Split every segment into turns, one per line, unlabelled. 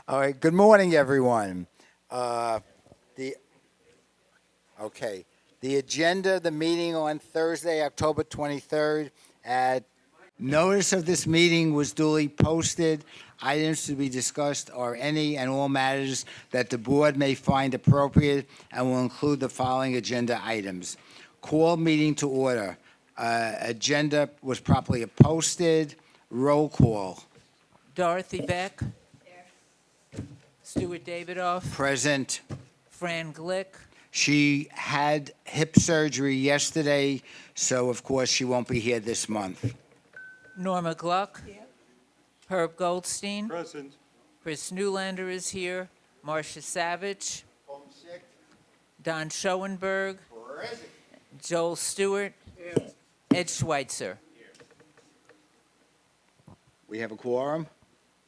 All right, good morning, everyone. Uh, The, okay, the agenda of the meeting on Thursday, October 23rd at notice of this meeting was duly posted. Items to be discussed are any and all matters that the board may find appropriate and will include the following agenda items. Call meeting to order. Agenda was properly posted. Roll call.
Dorothy Beck. Stuart Davidoff.
Present.
Fran Glick.
She had hip surgery yesterday, so of course she won't be here this month.
Norma Gluck. Herb Goldstein.
Present.
Chris Newlander is here. Marcia Savage. Don Schoenberg. Joel Stewart. Ed Schweitzer.
We have a quorum?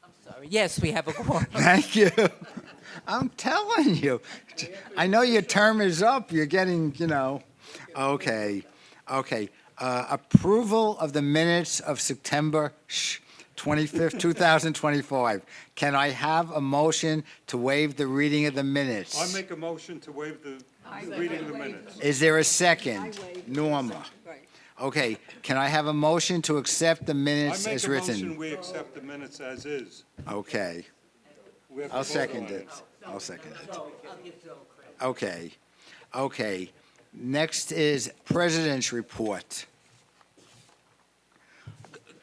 I'm sorry. Yes, we have a quorum.
Thank you. I'm telling you. I know your term is up. You're getting, Okay. Approval of the minutes of September 25th, 2025. Can I have a motion to waive the reading of the minutes?
I make a motion to waive the reading of the minutes.
Is there a second? Norma. Okay, can I have a motion to accept the
I
minutes
make
as
a
written?
motion, we accept the minutes as is.
Okay,
We have to
I'll
vote
second
on
it. I'll second it. Okay. Next is President's Report.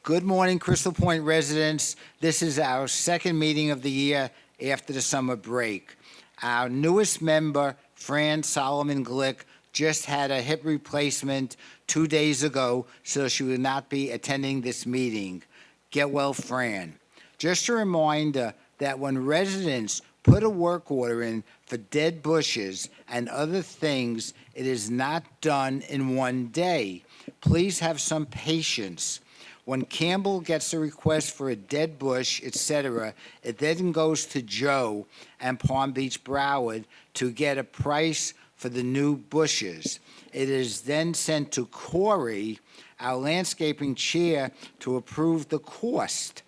Good morning, Crystal Point residents. This is our second meeting of the year after the summer break. Our newest member, Fran Solomon Glick, just had a hip replacement 2 days ago, so she will not be attending this meeting. Get well, Fran. Just a reminder that when residents put a work order in for dead bushes and other things, it is not done in one day. Please have some patience. When Campbell gets a request for a dead bush, etc., it then goes to Joe and Palm Beach Broward to get a price for the new bushes. It is then sent to Corey, our landscaping chair, to approve the cost.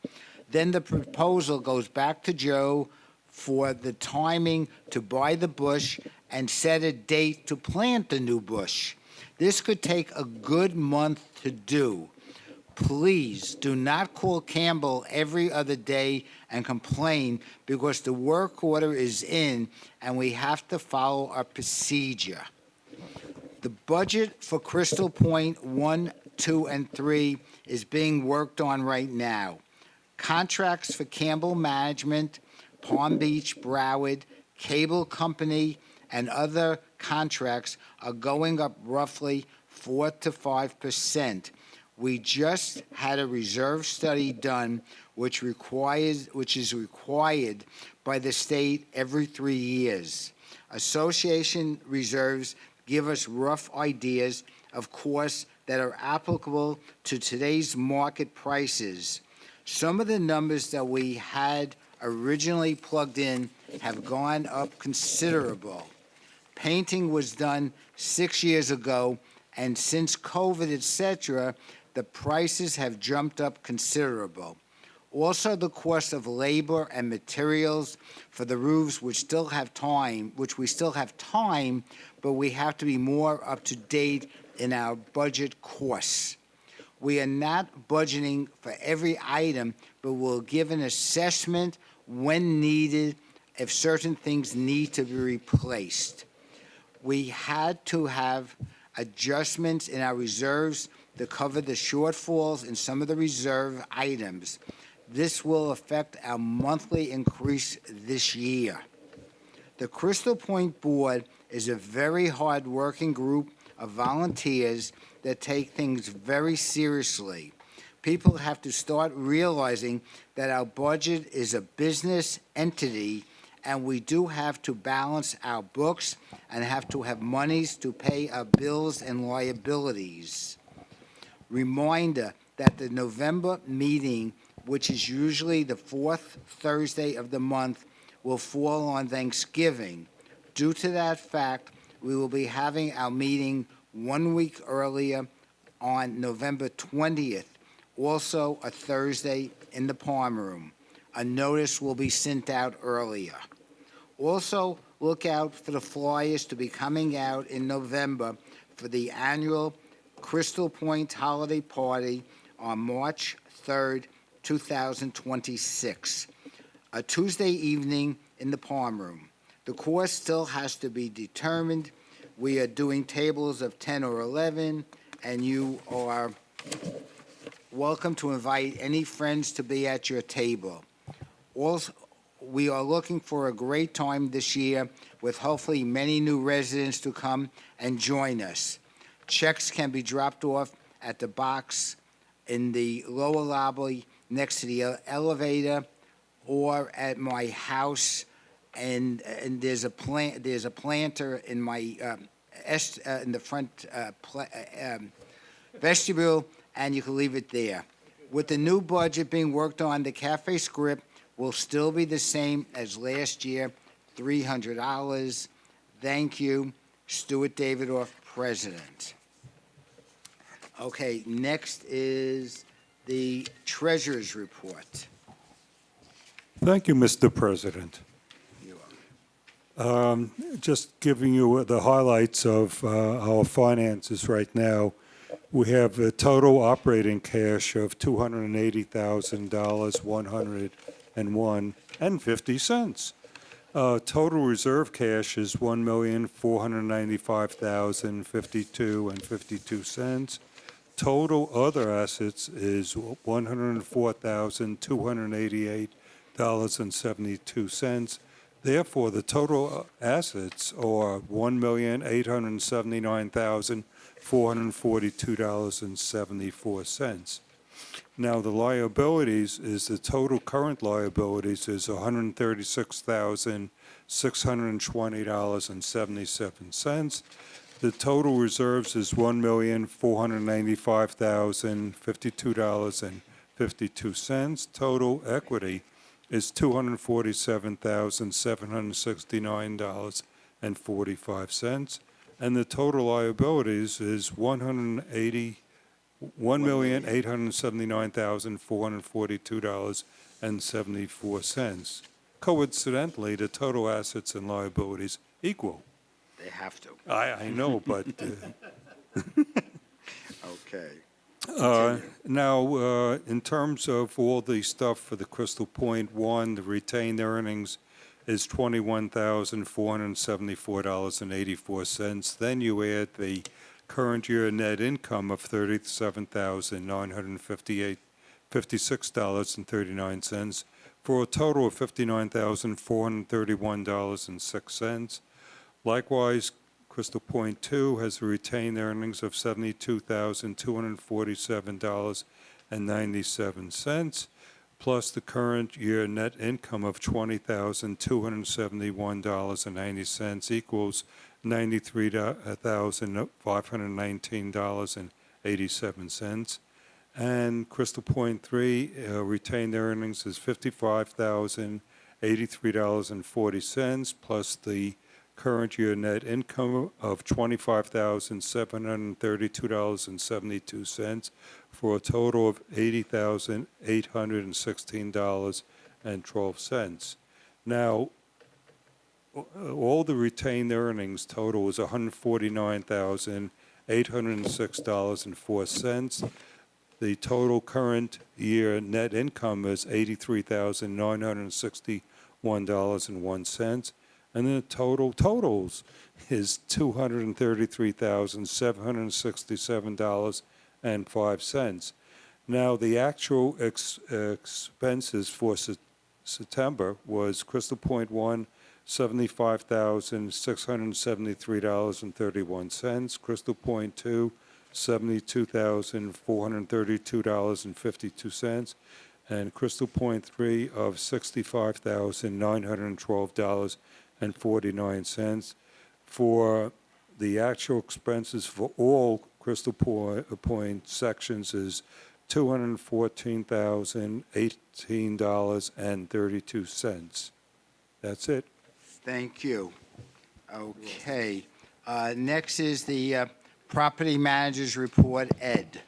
Then the proposal goes back to Joe for the timing to buy the bush and set a date to plant the new bush. This could take a good month to do. Please do not call Campbell every other day and complain because the work order is in and we have to follow our procedure. The budget for Crystal Point 1, 2, and 3 is being worked on right now. Contracts for Campbell Management, Palm Beach, Broward, Cable Company, and other contracts are going up roughly 4 to 5%. We just had a reserve study done, which is required by the state every 3 years. Association reserves give us rough ideas of costs that are applicable to today's market prices. Some of the numbers that we had originally plugged in have gone up considerable. Painting was done 6 years ago, and since COVID, etc., the prices have jumped up considerable. Also, the cost of labor and materials for the roofs, which we still have time, but we have to be more up to date in our budget costs. We are not budgeting for every item, but we'll give an assessment when needed if certain things need to be replaced. We had to have adjustments in our reserves to cover the shortfalls in some of the reserve items. This will affect our monthly increase this year. The Crystal Point Board is a very hard-working group of volunteers that take things very seriously. People have to start realizing that our budget is a business entity and we do have to balance our books and have to have monies to pay our bills and liabilities. Reminder that the November meeting, which is usually the fourth Thursday of the month, will fall on Thanksgiving. Due to that fact, we will be having our meeting 1 week earlier on November 20th, also a Thursday in the Palm Room. A notice will be sent out earlier. Also, look out for the flyers to be coming out in November for the annual Crystal Point Holiday Party on March 3rd, 2026, a Tuesday evening in the Palm Room. The cost still has to be determined. We are doing tables of 10 or 11, and you are welcome to invite any friends to be at your table. Also, we are looking for a great time this year with hopefully many new residents to come and join us. Checks can be dropped off at the box in the lower lobby next to the elevator or at my house, and there's a planter in my in the front vestibule, and you can leave it there. With the new budget being worked on, the cafe script will still be the same as last year, $300. Thank you, Stuart Davidoff, President. Okay, next is the Treasurer's Report.
Thank you, Mr. President. Just giving you the highlights of our finances right now. We have a total operating cash of $280,101.50. Total reserve cash is $1,495,052.52. Total other assets is $104,288.72. Therefore, the total assets are $1,879,442.74. Now, the liabilities is the total current liabilities is $136,620.77. The total reserves is $1,495,052.52. Total equity is $247,769.45. And the total liabilities is $1,879,442.74. Coincidentally, the total assets and liabilities equal.
They have to.
I know, but
Okay.
now, in terms of all the stuff for the Crystal Point One, the retained earnings is $21,474.84. Then you add the current year net income of $37,956.39 for a total of $59,431.06. Likewise, Crystal Point 2 has a retained earnings of $72,247.97, plus the current year net income of $20,271.90 equals $93,519.87. And Crystal Point 3 retained earnings is $55,083.40, plus the current year net income of $25,732.72 for a total of $80,816.12. Now, all the retained earnings total is $149,806.04. The total current year net income is $83,961.01. And the total totals is $233,767.05. Now, the actual expenses for September was Crystal Point 1, $75,673.31. Crystal Point 2, $72,432.52. And Crystal Point 3 of $65,912.49. For the actual expenses for all Crystal Point sections is $214,018.32. That's it.
Thank you. Okay. Next is the Property Manager's Report, Ed.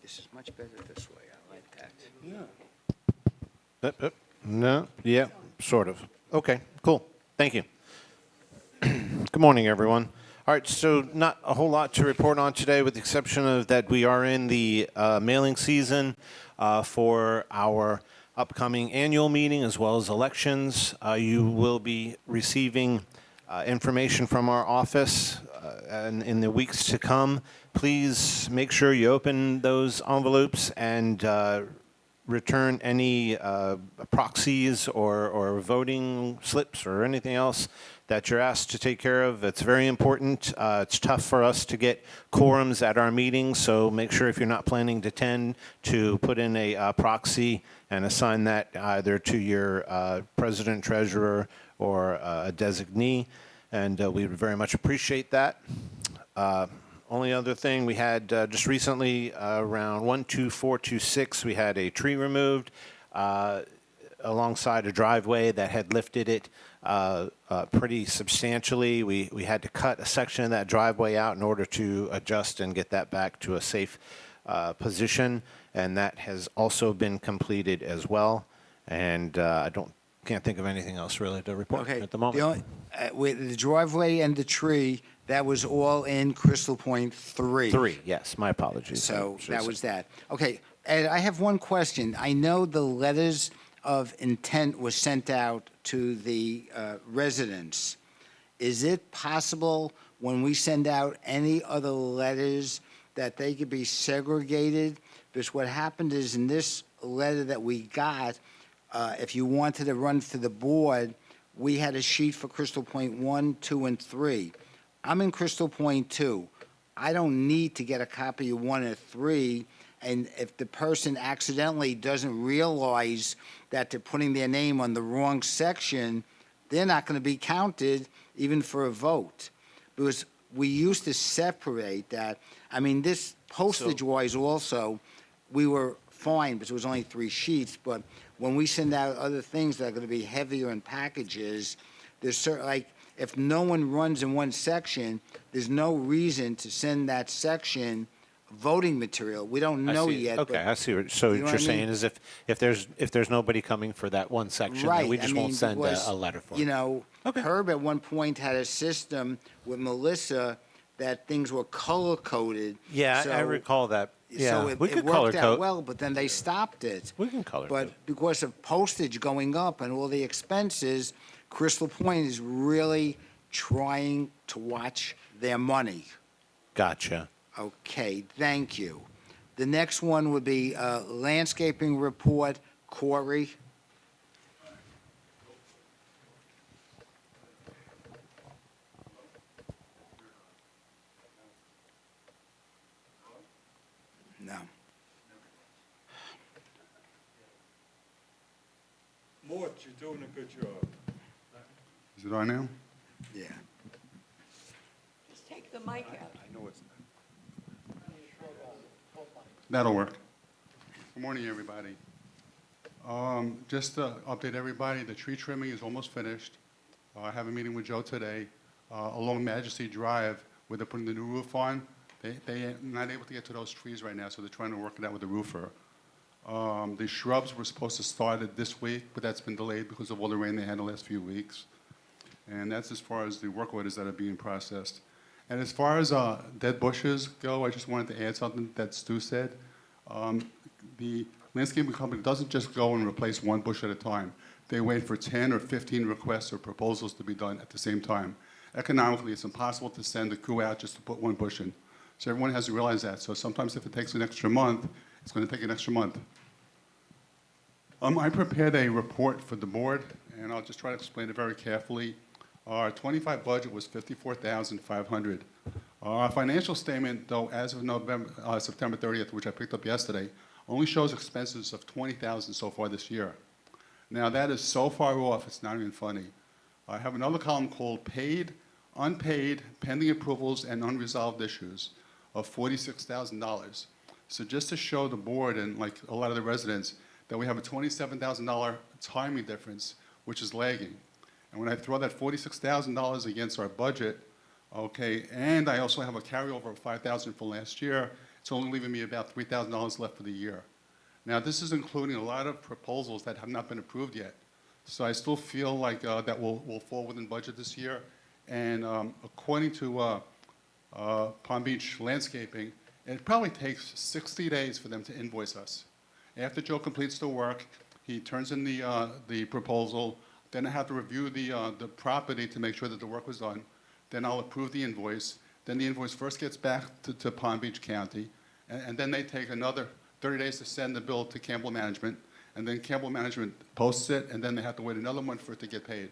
This is much better this way. I like that.
No, yeah, sort of. Okay, cool. Thank you. Good morning, everyone. All right, so not a whole lot to report on today, with the exception of that we are in the mailing season for our upcoming annual meeting as well as elections. You will be receiving information from our office and in the weeks to come. Please make sure you open those envelopes and return any proxies or voting slips or anything else that you're asked to take care of. It's very important. It's tough for us to get quorums at our meetings, so make sure if you're not planning to attend to put in a proxy and assign that either to your president, treasurer, or a designee, and we would very much appreciate that. Only other thing, we had just recently around 12426, we had a tree removed alongside a driveway that had lifted it pretty substantially. We had to cut a section of that driveway out in order to adjust and get that back to a safe position, and that has also been completed as well. And can't think of anything else really to report
Okay.
at the moment.
The only, with the driveway and the tree, that was all in Crystal Point 3.
3, yes, my apologies.
So
I should
that
say.
was that. Okay, Ed, I have one question. I know the letters of intent was sent out to the residents. Is it possible when we send out any other letters that they could be segregated? Because what happened is in this letter that we got, if you wanted to run for the board, we had a sheet for Crystal Point 1, 2, and 3. I'm in Crystal Point 2. I don't need to get a copy of 1 or 3, and if the person accidentally doesn't realize that they're putting their name on the wrong section, they're not going to be counted even for a vote. Because we used to separate that. I mean, this postage-wise also, we were fine, because it was only 3 sheets, but when we send out other things that are going to be heavier in packages, there's certain, like, if no one runs in one section, there's no reason to send that section voting material. We don't
I
know
see.
yet.
Okay,
but-
I see. So
you know
what
what
you're
I mean?
saying is if there's nobody coming for that one section, then we
Right,
just
I
won't
mean,
send
because,
a letter for
You
it.
know,
Okay.
Herb at one point had a system with Melissa that things were color-coded.
Yeah, I
so-
recall that. Yeah,
So
we
it
could color
worked out
code.
well, but then they stopped it.
We can color
But
code.
because of postage going up and all the expenses, Crystal Point is really trying to watch their money.
Gotcha.
Okay, thank you. The next one would be landscaping report, Corey. No.
Mort, you're doing a good job.
Is it on now?
Yeah.
Just take the mic out.
I know it's. That'll work. Good morning, everybody. Just to update everybody, the tree trimming is almost finished. I have a meeting with Joe today along Majesty Drive where they're putting the new roof on. They're not able to get to those trees right now, so they're trying to work it out with the roofer. The shrubs were supposed to start it this week, but that's been delayed because of all the rain they had the last few weeks. And that's as far as the work orders that are being processed. And as far as dead bushes go, I just wanted to add something that Stu said. The landscaping company doesn't just go and replace one bush at a time. They wait for 10 or 15 requests or proposals to be done at the same time. Economically, it's impossible to send a crew out just to put one bush in. So everyone has to realize that. So sometimes if it takes an extra month, it's going to take an extra month. I prepared a report for the board, and I'll just try to explain it very carefully. Our 25 budget was $54,500. Our financial statement, though, as of September 30th, which I picked up yesterday, only shows expenses of $20,000 so far this year. Now, that is so far off, it's not even funny. I have another column called paid, unpaid, pending approvals, and unresolved issues of $46,000. So just to show the board and like a lot of the residents that we have a $27,000 timing difference, which is lagging. And when I throw that $46,000 against our budget, okay, and I also have a carryover of $5,000 from last year, it's only leaving me about $3,000 left for the year. Now, this is including a lot of proposals that have not been approved yet. So I still feel like that will fall within budget this year. And according to Palm Beach Landscaping, it probably takes 60 days for them to invoice us. After Joe completes the work, he turns in the proposal, then I have to review the property to make sure that the work was done. Then I'll approve the invoice. Then the invoice first gets back to Palm Beach County, and then they take another 30 days to send the bill to Campbell Management, and then Campbell Management posts it, and then they have to wait another month for it to get paid.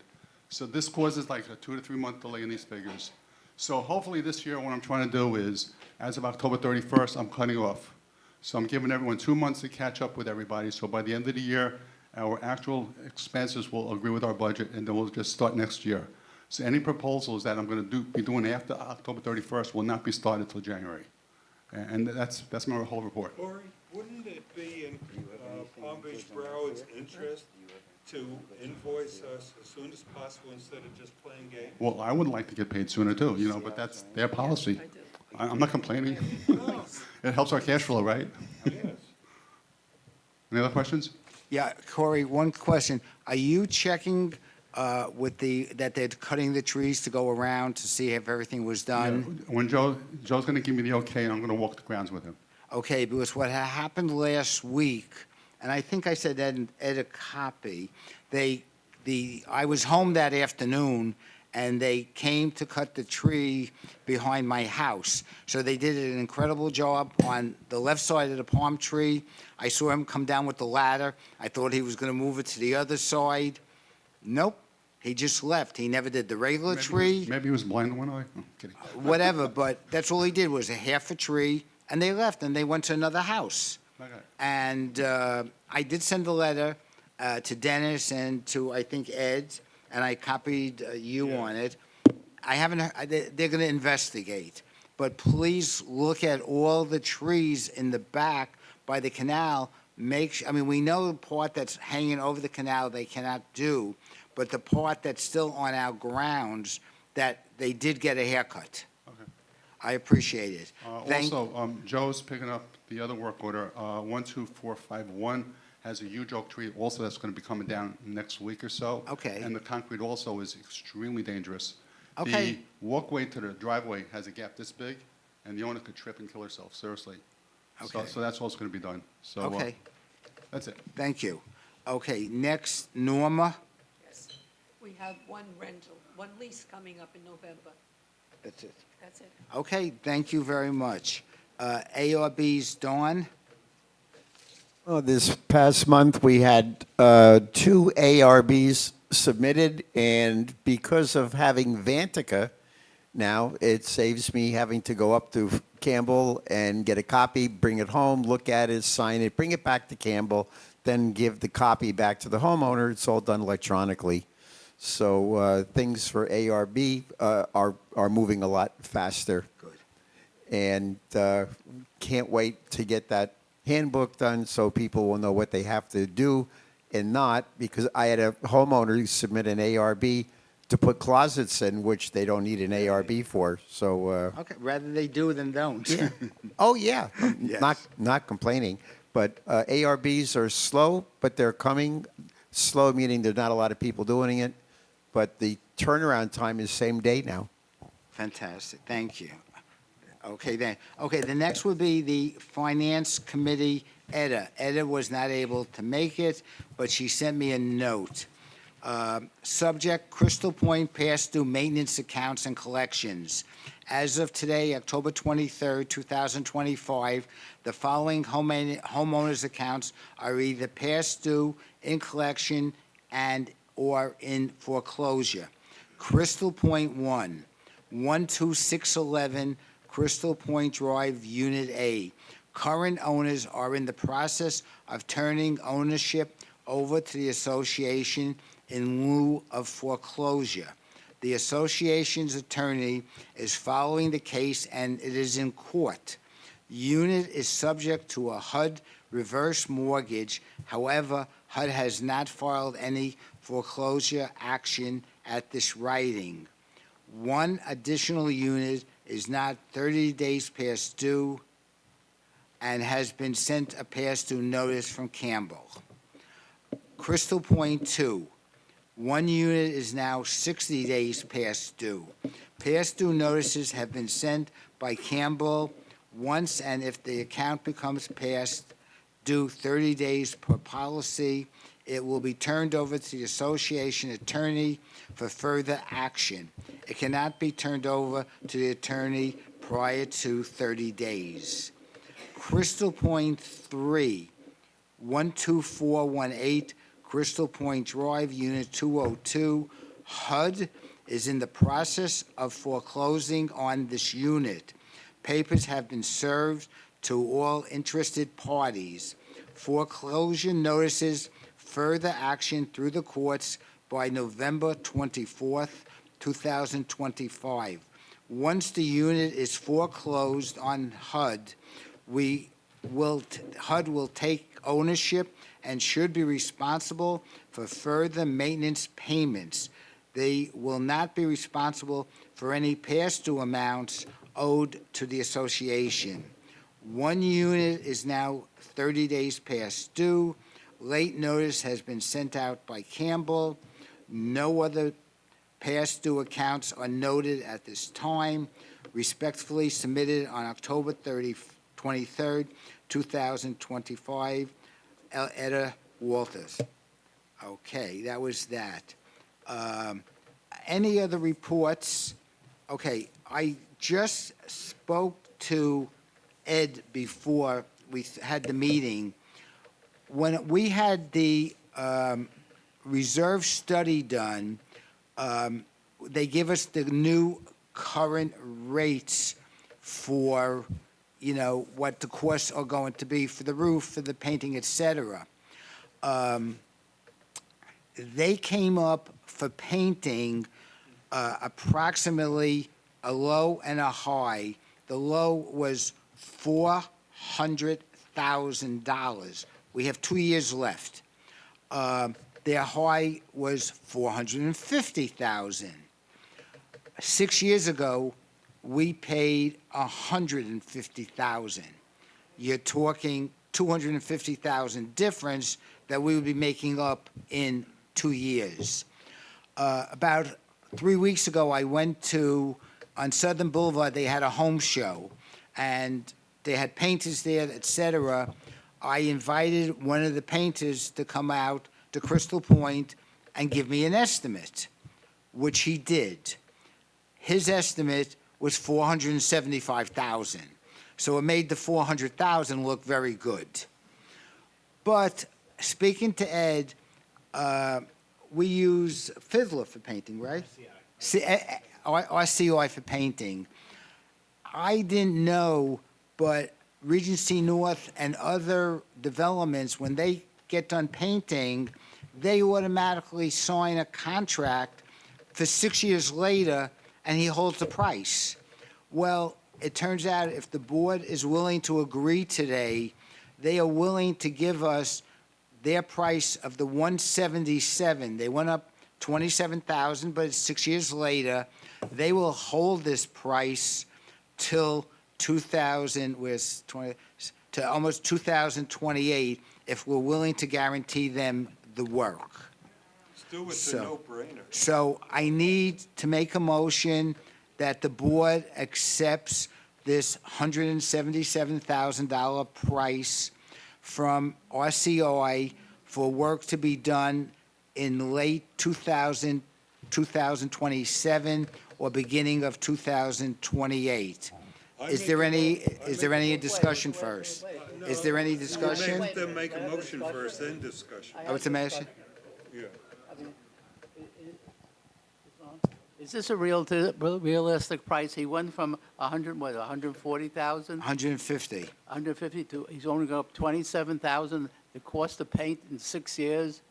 So this causes like a 2 to 3 month delay in these figures. So hopefully this year, what I'm trying to do is, as of October 31st, I'm cutting off. So I'm giving everyone 2 months to catch up with everybody. So by the end of the year, our actual expenses will agree with our budget, and then we'll just start next year. So any proposals that I'm going to be doing after October 31st will not be started till January. And that's my whole report.
Corey, wouldn't it be in Palm Beach Broward's interest to invoice us as soon as possible instead of just playing games?
Well, I would like to get paid sooner too, but that's their policy. I'm not complaining. It helps our cash flow, right?
Yes.
Any other questions?
Yeah, Corey, one question. Are you checking that they're cutting the trees to go around to see if everything was done?
Yeah, when Joe's going to give me the okay, and I'm going to walk the grounds with him.
Okay, because what happened last week, and I think I said Ed a copy, I was home that afternoon, and they came to cut the tree behind my house. So they did an incredible job on the left side of the palm tree. I saw him come down with the ladder. I thought he was going to move it to the other side. Nope, he just left. He never did the regular tree.
Maybe he was blind in one eye. No, kidding.
Whatever, but that's all he did was a half a tree, and they left, and they went to another house.
Okay.
And I did send a letter to Dennis and to, I think, Ed, and I copied you on it. I haven't heard, they're going to investigate. But please look at all the trees in the back by the canal. We know the part that's hanging over the canal they cannot do, but the part that's still on our grounds, that they did get a haircut.
Okay.
I appreciate it.
Also, Joe's picking up the other work order. 12451 has a huge oak tree also that's going to be coming down next week or so.
Okay.
And the concrete also is extremely dangerous.
Okay.
The walkway to the driveway has a gap this big, and the owner could trip and kill herself, seriously.
Okay.
So that's what's going to be done. So
Okay,
that's it.
thank you. Okay, next, Norma.
Yes. We have one rental, one lease coming up in November.
That's it.
That's it.
Okay, thank you very much. ARB's Dawn.
This past month, we had 2 ARBs submitted, and because of having Vantica now, it saves me having to go up to Campbell and get a copy, bring it home, look at it, sign it, bring it back to Campbell, then give the copy back to the homeowner. It's all done electronically. So things for ARB are moving a lot faster.
Good.
And can't wait to get that handbook done so people will know what they have to do and not, because I had a homeowner submit an ARB to put closets in, which they don't need an ARB for. So,
Okay, rather they do than don't.
yeah. Oh, yeah.
Yes.
Not complaining. But ARBs are slow, but they're coming. Slow meaning there's not a lot of people doing it. But the turnaround time is same day now.
Fantastic, thank you. Okay, the next would be the Finance Committee, Etta. Etta was not able to make it, but she sent me a note. Subject, Crystal Point past due maintenance accounts and collections. As of today, October 23rd, 2025, the following homeowners' accounts are either past due, in collection, and/or in foreclosure. Crystal Point 1, 12611 Crystal Point Drive, Unit A. Current owners are in the process of turning ownership over to the association in lieu of foreclosure. The association's attorney is following the case and it is in court. Unit is subject to a HUD reverse mortgage. However, HUD has not filed any foreclosure action at this writing. One additional unit is not 30 days past due. and has been sent a past due notice from Campbell. Crystal Point 2, one unit is now 60 days past due. Past due notices have been sent by Campbell once, and if the account becomes past due 30 days per policy, it will be turned over to the association attorney for further action. It cannot be turned over to the attorney prior to 30 days. Crystal Point 3, 12418 Crystal Point Drive, Unit 202. HUD is in the process of foreclosing on this unit. Papers have been served to all interested parties. Foreclosure notices further action through the courts by November 24th, 2025. Once the unit is foreclosed on HUD, HUD will take ownership and should be responsible for further maintenance payments. They will not be responsible for any past due amounts owed to the association. One unit is now 30 days past due. Late notice has been sent out by Campbell. No other past due accounts are noted at this time. Respectfully submitted on October 23rd, 2025. Etta Walters. Okay, that was that. Any other reports? Okay, I just spoke to Ed before we had the meeting. When we had the reserve study done, they give us the new current rates for, you know, what the costs are going to be for the roof, for the painting, et cetera. They came up for painting approximately a low and a high. The low was $400,000. We have 2 years left. Their high was $450,000. 6 years ago, we paid $150,000. You're talking $250,000 difference that we would be making up in 2 years. About 3 weeks ago, I went to, on Southern Boulevard, they had a home show, and they had painters there, et cetera. I invited one of the painters to come out to Crystal Point and give me an estimate, which he did. His estimate was $475,000. So it made the $400,000 look very good. But speaking to Ed, we use Fiddler for painting, right? RCI for painting. I didn't know, but Regency North and other developments, when they get done painting, they automatically sign a contract for 6 years later, and he holds the price. Well, it turns out if the board is willing to agree today, they are willing to give us their price of the 177. They went up 27,000, but it's 6 years later. They will hold this price till to almost 2028 if we're willing to guarantee them the work.
Stu, it's a
So-
no-brainer.
So I need to make a motion that the board accepts this $177,000 price from RCI for work to be done in late 2027 or beginning of 2028. Is there any discussion first? Is there any discussion?
Make them make a motion first, then discussion.
Oh, it's a motion?
Yeah.
Is this a realistic price? He went from 140,000,
150.
150 to, he's only gone up 27,000. The cost of paint in 6 years,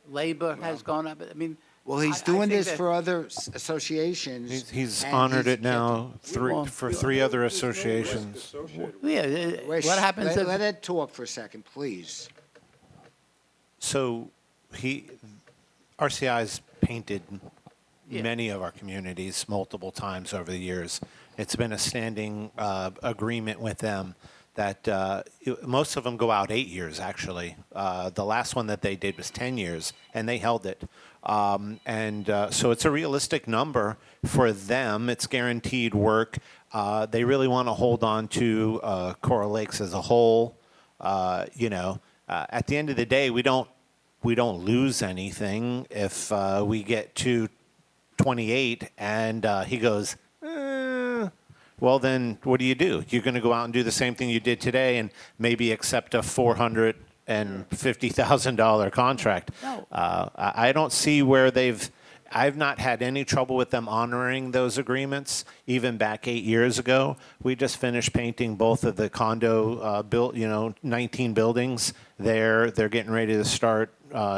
labor has gone up. I mean.
Well, he's
I
doing
think
this
that-
for other associations.
He's
and
honored
he's
it now
Well,
for three other associations.
Associated.
Yeah,
Wait,
what happens
let
if,
Ed talk for a second, please.
So RCI's painted
Yeah.
many of our communities multiple times over the years. It's been a standing agreement with them that most of them go out 8 years, actually. The last one that they did was 10 years, and they held it. So it's a realistic number for them. It's guaranteed work. They really want to hold on to Coral Lakes as a whole. At the end of the day, we don't lose anything if we get to 28 and he goes, well, then what do? You're going to go out and do the same thing you did today and maybe accept a $450,000 contract.
No.
I don't see where I've not had any trouble with them honoring those agreements, even back 8 years ago. We just finished painting both of the condo 19 buildings there. They're getting ready to start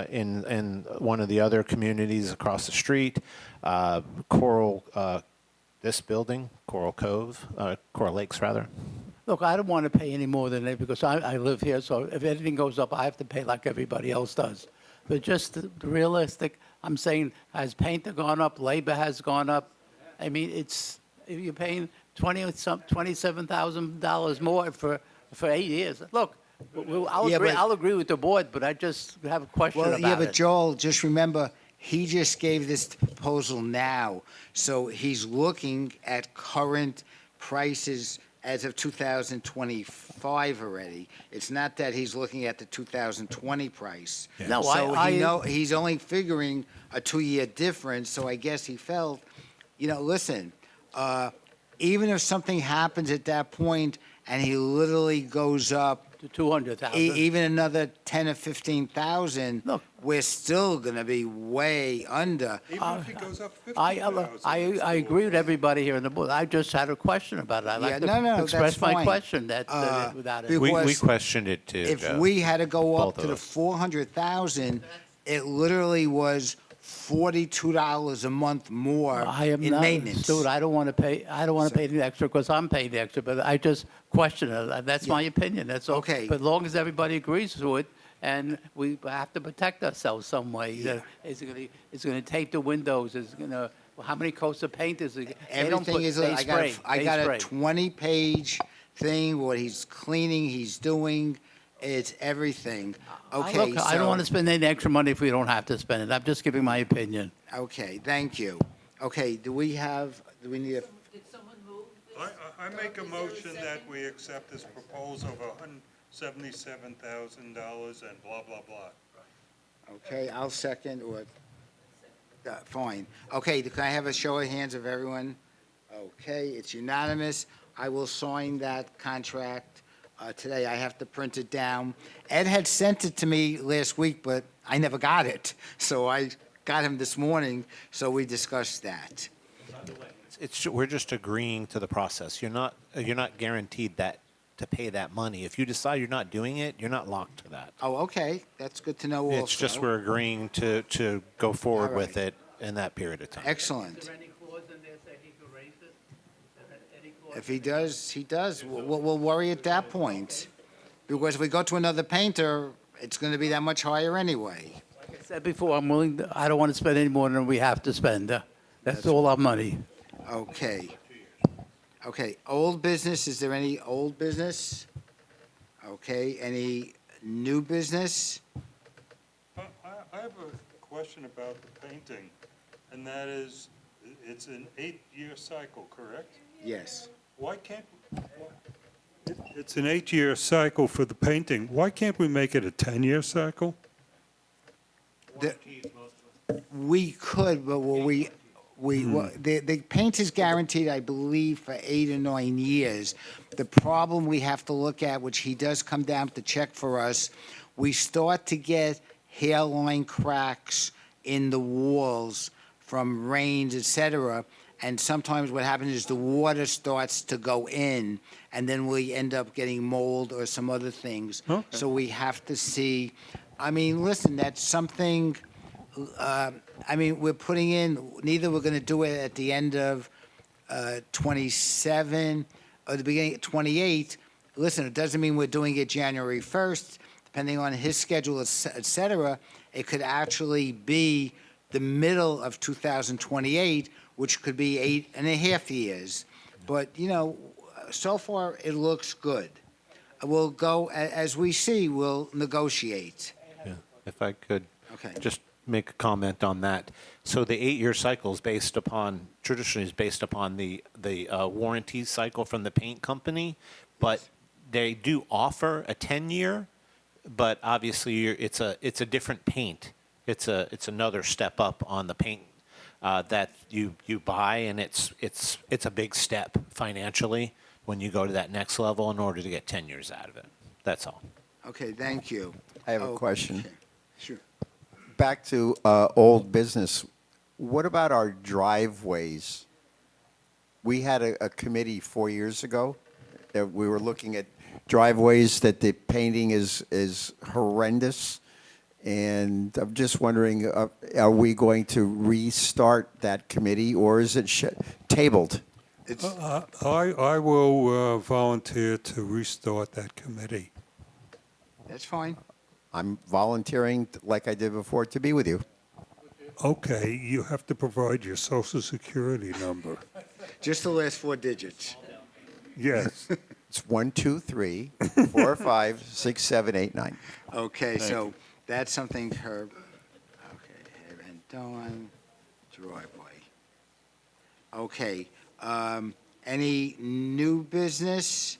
in one of the other communities across the street. This building, Coral Lakes, rather.
Look, I don't want to pay any more than that because I live here, so if anything goes up, I have to pay like everybody else does. But just the realistic, I'm saying, has paint gone up, labor has gone up. I mean, if you're paying $27,000 more for 8 years. Look, I'll agree with the board, but I just have a question about it.
Well, yeah, but Joel, just remember, he just gave this proposal now, so he's looking at current prices as of 2025 already. It's not that he's looking at the 2020 price.
No,
So he's only figuring a 2-year difference, so I guess he felt, listen, even if something happens at that point and he literally goes up
to 200,000.
even another 10 or 15,000,
Look.
we're still going to be way under.
Even if he goes up
I
50,000.
I agree with everybody here in the board. I just had a question about it. I'd like
Yeah, no,
to express
that's
my
fine.
question without it.
because-
We questioned it too,
If
Joe.
we had to go up
Both
to
of
the
us.
400,000, it literally was $42 a month more
I am
in
not,
maintenance.
Stuart, I don't want to pay the extra because I'm paying the extra, but I just question it. That's my opinion, that's all.
Okay.
But as long as everybody agrees to it, and we have to protect ourselves some way.
Yeah.
Is it going to tape the windows? Is it going to, how many coats of paint is it? They don't
Everything
put-
is,
they
I
spray, they
got a
spray.
20-page thing, what he's cleaning, he's doing, it's everying. Okay,
Look, I don't want to spend any extra money if we don't have to spend it. I'm just giving my opinion.
Okay, thank you. Okay, do we need a,
Did someone move this?
I make a motion that we accept this proposal of $177,000 and blah, blah, blah.
okay, I'll second, or, fine. Okay, can I have a show of hands of everyone? Okay, it's unanimous. I will sign that contract today. I have to print it down. Ed had sent it to me last week, but I never got it. So I got him this morning, so we discussed that.
We're just agreeing to the process. You're not guaranteed that to pay that money. If you decide you're not doing it, you're not locked to that.
Oh, okay, that's good to know also.
It's just we're agreeing to go forward
All
with
right.
it in that period of time.
Excellent.
any clause in there saying he could raise it? Any clause?
If he does, he does. We'll worry at that point. Because if we go to another painter, it's going to be that much higher anyway.
Like I said before, I don't want to spend any more than we have to spend. That's all our money.
Okay. Okay, old business, is there any old business? Okay, any new business?
I have a question about the painting, and that is, it's an 8-year cycle, correct?
Yes.
Why can't, it's an 8-year cycle for the painting. Why can't we make it a 10-year cycle?
We could, but the paint is guaranteed, I believe, for 8 or 9 years. The problem we have to look at, which he does come down to check for us, we start to get hairline cracks in the walls from rains, et cetera. And sometimes what happens is the water starts to go in, and then we end up getting mold or some other things.
Okay.
So we have to see, I mean, listen, that's something, we're putting in, neither we're going to do it at the end of 27 or the beginning of 28. Listen, it doesn't mean we're doing it January 1st. Depending on his schedule, et cetera, it could actually be the middle of 2028, which could be 8.5 years. But, so far, it looks good. we'll go, as we see, we'll negotiate.
Yeah, if I could
Okay.
just make a comment on that. So the 8-year cycle is based upon, traditionally is based upon the warranty cycle from the paint company, but they do offer a 10-year, but obviously it's a different paint. It's another step up on the paint that you buy, and it's a big step financially when you go to that next level in order to get 10 years out of it. That's all.
Okay, thank you.
I have a
Okay,
question.
Sure.
Back to old business. What about our driveways? We had a committee 4 years ago that we were looking at driveways that the painting is horrendous. And I'm just wondering, are we going to restart that committee, or is it tabled?
It's,
I will volunteer to restart that committee.
that's fine.
I'm volunteering, like I did before, to be with you.
Okay, you have to provide your social security number.
Just the last 4 digits.
Yes.
It's 1, 2, 3, 4, 5, 6, 7, 8, 9.
Okay, so that's something Herb, okay, Herb and Dawn, driveway. Okay, any new business?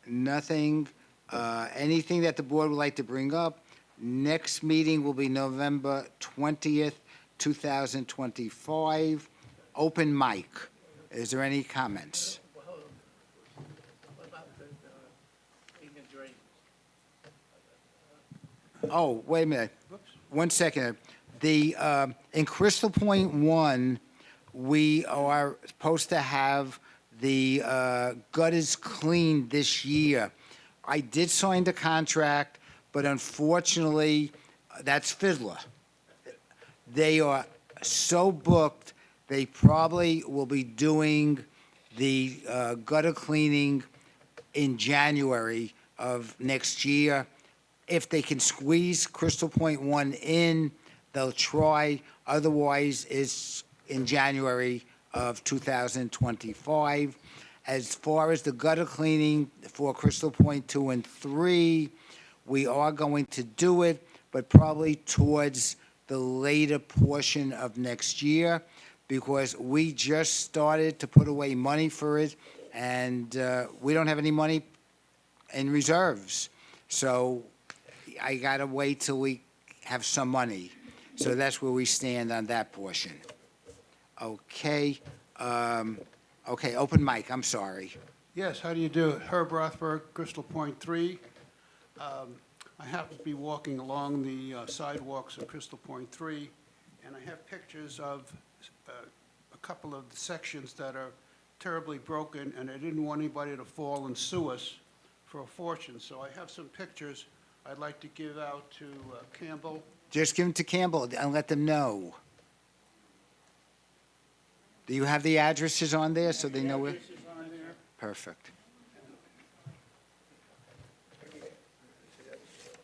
Nothing. Anything that the board would like to bring up? Next meeting will be November 20th, 2025. Open mic. Is there any comments? Oh, wait a minute. 1 second. In Crystal Point 1, we are supposed to have the gutters cleaned this year. I did sign the contract, but unfortunately, that's Fiddler. They are so booked, they probably will be doing the gutter cleaning in January of next year. If they can squeeze Crystal Point 1 in, they'll try. Otherwise, it's in January of 2025. As far as the gutter cleaning for Crystal Point 2 and 3, we are going to do it, but probably towards the later portion of next year, because we just started to put away money for it, and we don't have any money in reserves. So I gotta wait till we have some money. So that's where we stand on that portion. Okay, okay, open mic, I'm sorry.
Yes, how do you do? Herb Rothberg, Crystal Point 3. I happen to be walking along the sidewalks of Crystal Point 3, and I have pictures of a couple of the sections that are terribly broken, and I didn't want anybody to fall and sue us for a fortune. So I have some pictures I'd like to give out to Campbell.
Just give them to Campbell and let them know. Do you have the addresses on there so they know where?
This is on there.
Perfect.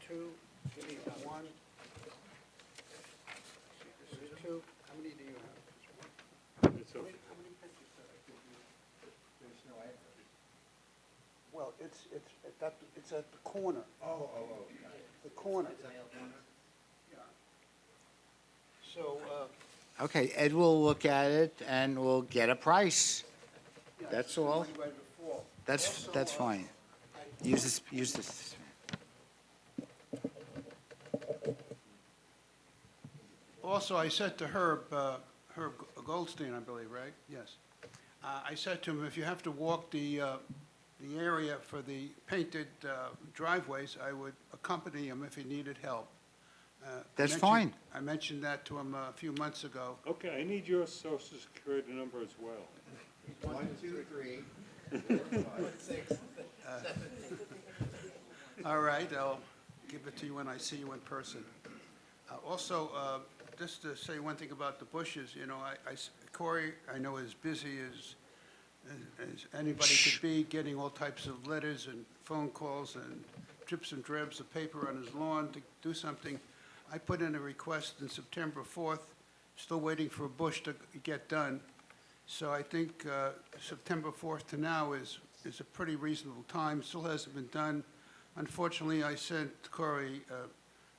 Two, give me one. This is two. How many do you have? How many pictures did I give you? Well, it's at the corner. Oh. The corner. Yeah. So,
Okay, Ed will look at it and we'll get a price.
yeah,
That's
so
all.
ready to fall.
That's
Also,
fine. Use this.
Also, I said to Herb Goldstein, I believe, right? Yes. I said to him, if you have to walk the area for the painted driveways, I would accompany him if he needed help.
That's fine.
I mentioned that to him a few months ago.
Okay, I need your social security number as well.
1, 2, 3.
All right, I'll give it to you when I see you in person. Also, just to say one thing about the bushes, you know, Corey, I know is busy as anybody could be, getting all types of letters and phone calls and drips and drabs of paper on his lawn to do something. I put in a request on September 4th, still waiting for a bush to get done. So I think September 4th to now is is a pretty reasonable time, still hasn't been done. Unfortunately, I sent Corey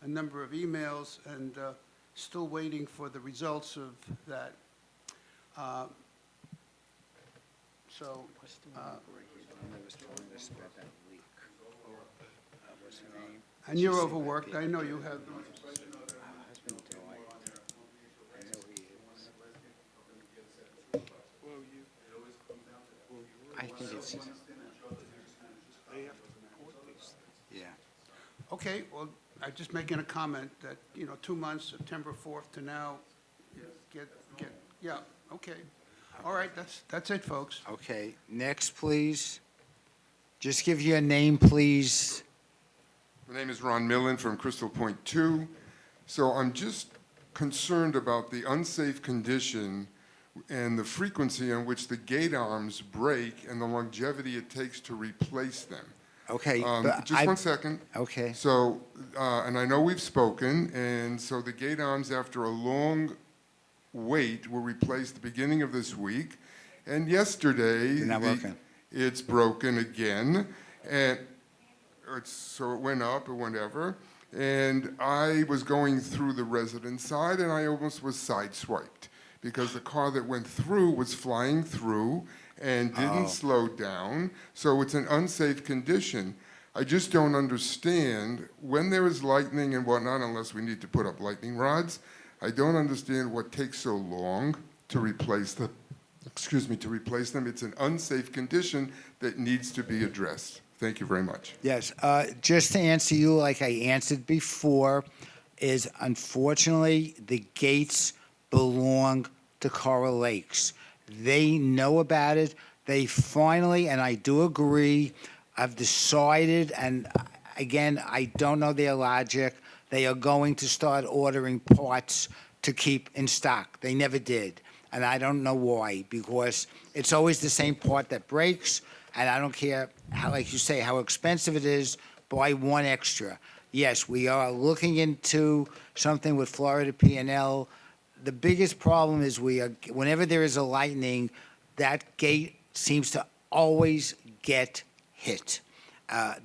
a number of emails and still waiting for the results of that. So, and you're overworked, I know you have.
I think it's,
They have to report these things.
yeah.
Okay, well, I'm just making a comment that, 2 months, September 4th to now, yeah, okay. All right, that's it, folks.
Okay, next, please. Just give your name, please.
My name is Ron Millen from Crystal Point 2. So I'm just concerned about the unsafe condition and the frequency on which the gate arms break and the longevity it takes to replace them.
Okay,
Just one second.
Okay.
So, and I know we've spoken, and so the gate arms, after a long wait, were replaced the beginning of this week. And yesterday,
They're not working.
it's broken again, and so it went up or whatever. And I was going through the resident side, and I almost was sideswiped because the car that went through was flying through and didn't slow down. So it's an unsafe condition. I just don't understand when there is lightning and whatnot, unless we need to put up lightning rods. I don't understand what takes so long to replace them. To replace them. It's an unsafe condition that needs to be addressed. Thank you very much.
Yes, just to answer you like I answered before, is unfortunately, the gates belong to Coral Lakes. They know about it. They finally, and I do agree, have decided, and again, I don't know their logic, they are going to start ordering parts to keep in stock. They never did, and I don't know why, because it's always the same part that breaks, and I don't care how, like you say, how expensive it is, buy one extra. Yes, we are looking into something with Florida P&L. The biggest problem is whenever there is a lightning, that gate seems to always get hit.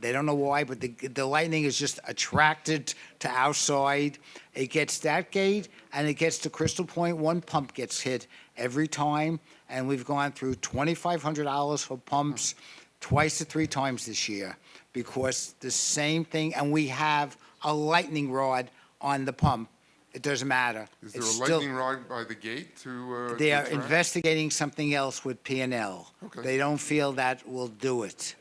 They don't know why, but the lightning is just attracted to our side. It gets that gate, and it gets to Crystal Point. One pump gets hit every time, and we've gone through $2,500 for pumps twice to three times this year because the same thing, and we have a lightning rod on the pump. It doesn't matter.
Is there
It's
a lightning rod by the gate to
They are
track?
investigating something else with P&L.
Okay.
They don't feel that will do it.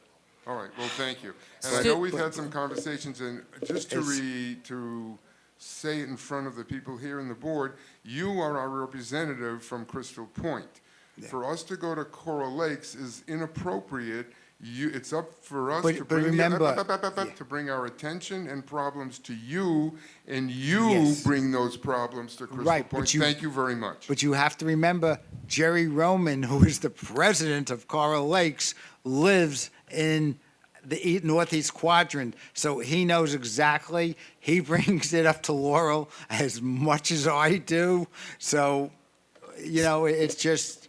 All right, well, thank you. And I
Stu-
know we've had some conversations, and just to
It's-
to say it in front of the people here in the board, you are our representative from Crystal Point. For us to go to Coral Lakes is inappropriate. It's up for us
But-
to
but
bring
remember-
to bring our attention and problems to you, and you
Yes.
bring those problems to Crystal
Right, but
Point.
you-
Thank you very much.
But you have to remember, Jerry Roman, who is the president of Coral Lakes, lives in the northeast quadrant, so he knows exactly. He brings it up to Laurel as much as I do. So, it's just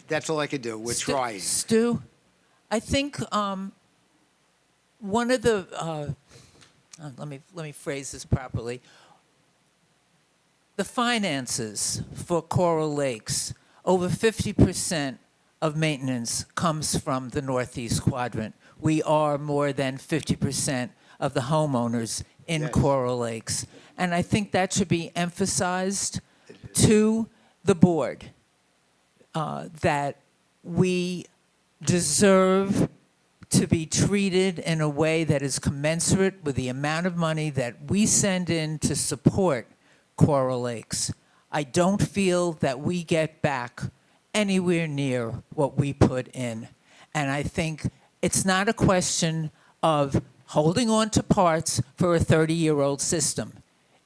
that's all I could do. We're trying.
Stu, I think one of the let me phrase this properly. The finances for Coral Lakes, over 50% of maintenance comes from the Northeast Quadrant. We are more than 50% of the homeowners in
Yes.
Coral Lakes. And I think that should be emphasized to the board, that we deserve to be treated in a way that is commensurate with the amount of money that we send in to support Coral Lakes. I don't feel that we get back anywhere near what we put in. And I think it's not a question of holding on to parts for a 30-year-old system.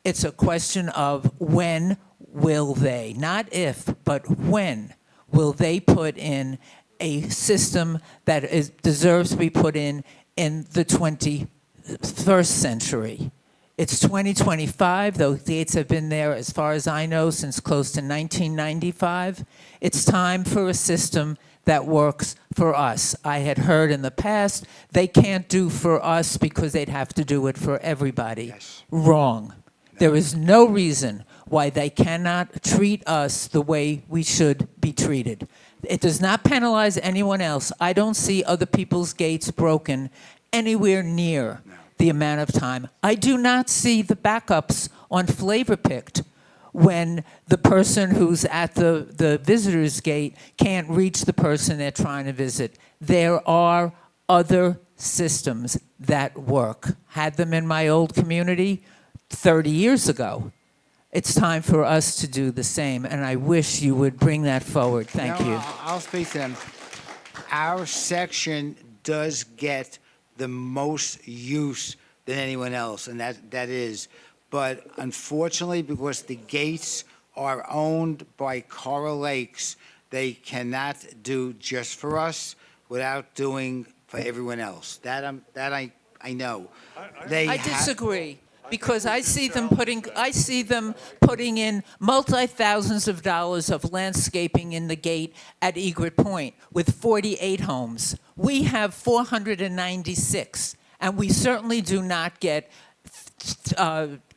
It's a question of when will they, not if, but when will they put in a system that deserves to be put in the 21st century. It's 2025. Those gates have been there, as far as I know, since close to 1995. It's time for a system that works for us. I had heard in the past they can't do for us because they'd have to do it for everybody.
Yes.
Wrong. There is no reason why they cannot treat us the way we should be treated. It does not penalize anyone else. I don't see other people's gates broken anywhere near the amount of time. I do not see the backups on Flavor Picked when the person who's at the visitor's gate can't reach the person they're trying to visit. There are other systems that work. Had them in my old community 30 years ago. It's time for us to do the same, and I wish you would bring that forward. Thank
No,
you.
I'll speak to them. Our section does get the most use than anyone else, and that is. But unfortunately, because the gates are owned by Coral Lakes, they cannot do just for us without doing for everyone else. That I know.
I disagree, because I see them putting in multi-thousands of dollars of landscaping in the gate at Egret Point with 48 homes. We have 496, and we certainly do not get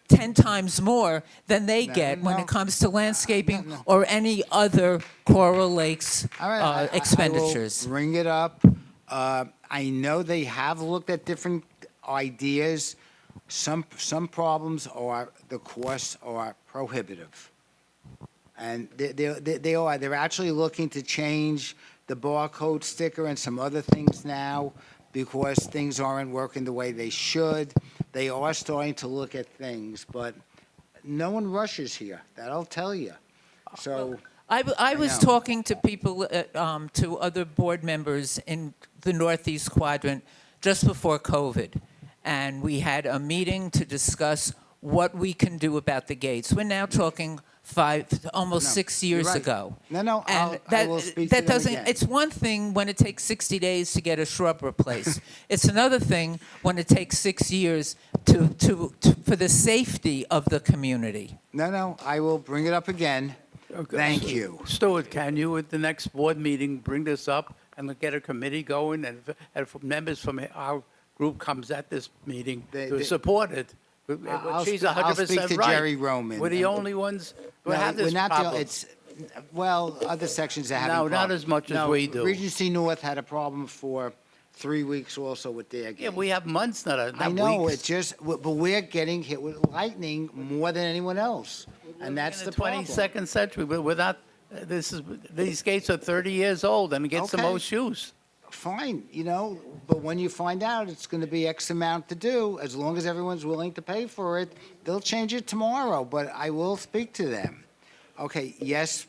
10 times more than they get when it comes to landscaping or any other Coral Lakes
All right,
expenditures.
I will bring it up. I know they have looked at different ideas. Some problems are the costs are prohibitive, and they are. They're actually looking to change the barcode sticker and some other things now because things aren't working the way they should. They are starting to look at things, but no one rushes here. That I'll tell you. So.
I was
know.
talking to people, to other board members in the Northeast Quadrant just before COVID, and we had a meeting to discuss what we can do about the gates. We're now talking almost
No,
6
you're
years
right.
ago.
No,
And
I will speak to them
doesn't.
again.
It's one thing when it takes 60 days to get a shrub replaced. It's another thing when it takes 6 years for the safety of the community.
No, I will bring it up again.
Okay.
Thank you.
Stuart, can you, at the next board meeting, bring this up and get a committee going? And if members from our group comes at this meeting to support it, she's 100% right.
I'll speak to Jerry Roman.
We're the only ones who
No,
have this
we're not the-
problem.
well, other sections are having
No, not
problems.
as much as
No,
we do.
Regency North had a problem for 3 weeks also with their gate.
Yeah, we have months, not
I know,
weeks.
it just, but we're getting hit with lightning more than anyone else, and that's the
In the
problem.
22nd century, but we're not, these gates are 30 years old and it gets the
Okay.
most use.
Fine, but when you find out it's going to be X amount to do, as long as everyone's willing to pay for it, they'll change it tomorrow, but I will speak to them. Okay, yes,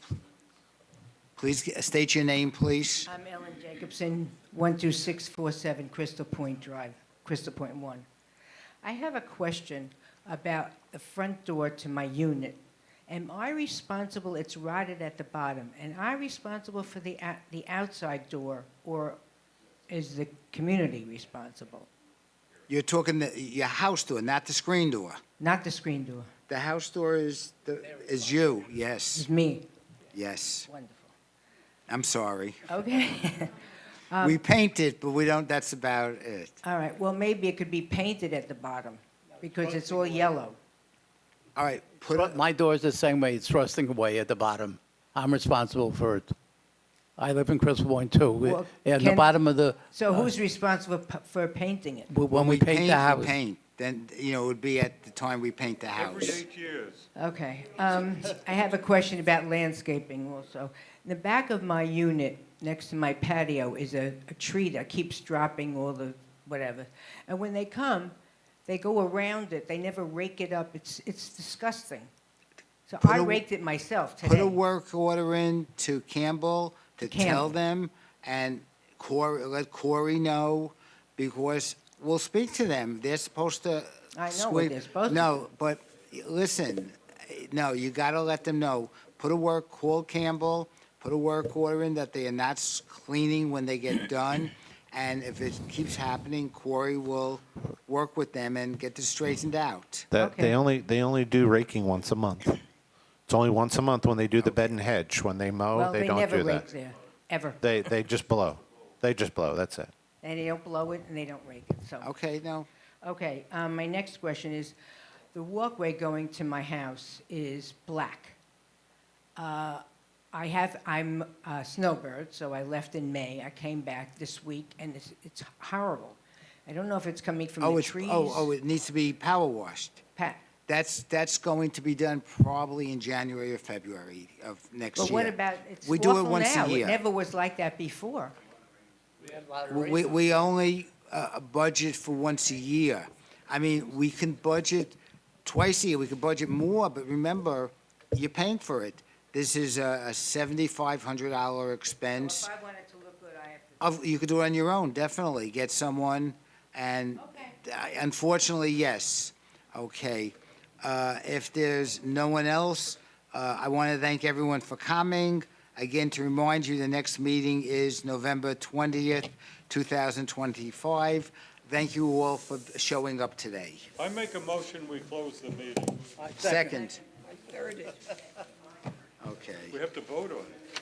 please state your name, please.
I'm Ellen Jacobson, 12647 Crystal Point Drive, Crystal Point 1. I have a question about the front door to my unit. Am I responsible, it's rotted at the bottom, am I responsible for the outside door, or is the community responsible?
You're talking your house door, not the screen door.
Not the screen door,
The house door is you,
it's
yes,
me.
yes.
Wonderful.
I'm sorry.
Okay.
We paint it, but we don't, that's about it.
All right, well, maybe it could be painted at the bottom, because it's all yellow.
All right,
My door is the same way, it's rusting away at the bottom. I'm responsible for it. I live in Crystal Point too.
Well,
At the
can-
bottom of the,
So who's responsible for painting it?
when we paint the
we
house.
paint, then, it would be at the time we paint the
Every
house.
8 years.
Okay. I have a question about landscaping also. In the back of my unit, next to my patio, is a tree that keeps dropping all the whatever. And when they come, they go around it. They never rake it up. It's disgusting. So
Put
I
a-
raked it myself
Put a
today.
work order in to Campbell to tell
Campbell.
them, and let Corey know, because we'll speak to them. They're supposed to.
I know what they're supposed to
No, but listen, no, you gotta let them know. Call Campbell, put a work order in that they are not cleaning when they get done, And if it keeps happening, Corey will work with them and get this straightened out.
That, they only do raking once a month. It's only once a month when they do the bed and hedge. When they mow,
Well,
they
they
don't
never
do
rake
that.
there, ever.
They just blow. They just blow, that's it.
And they don't blow it, and they don't rake it, so.
Okay, no,
Okay, my next question is, the walkway going to my house is black. I'm a snowbird, so I left in May. I came back this week, and it's horrible. I don't know if it's coming from the trees.
it needs to be power washed. That's going to be done probably in January or February of next year.
But what about, it's
We do it
awful
once a
now. It
year.
never was like that before.
We only budget for once a year. I mean, we can budget twice a year, we can budget more, but remember, you're paying for it. This is a $7,500 expense.
If I wanted to look good, I have to.
You could do it on your own, definitely. Get someone, and unfortunately, yes. Okay. If there's no one else, I want to thank everyone for coming. Again, to remind you, the next meeting is November 20th, 2025. Thank you all for showing up today.
I make a motion, we close the meeting.
Second.
I third it.
Okay.
We have to vote on it.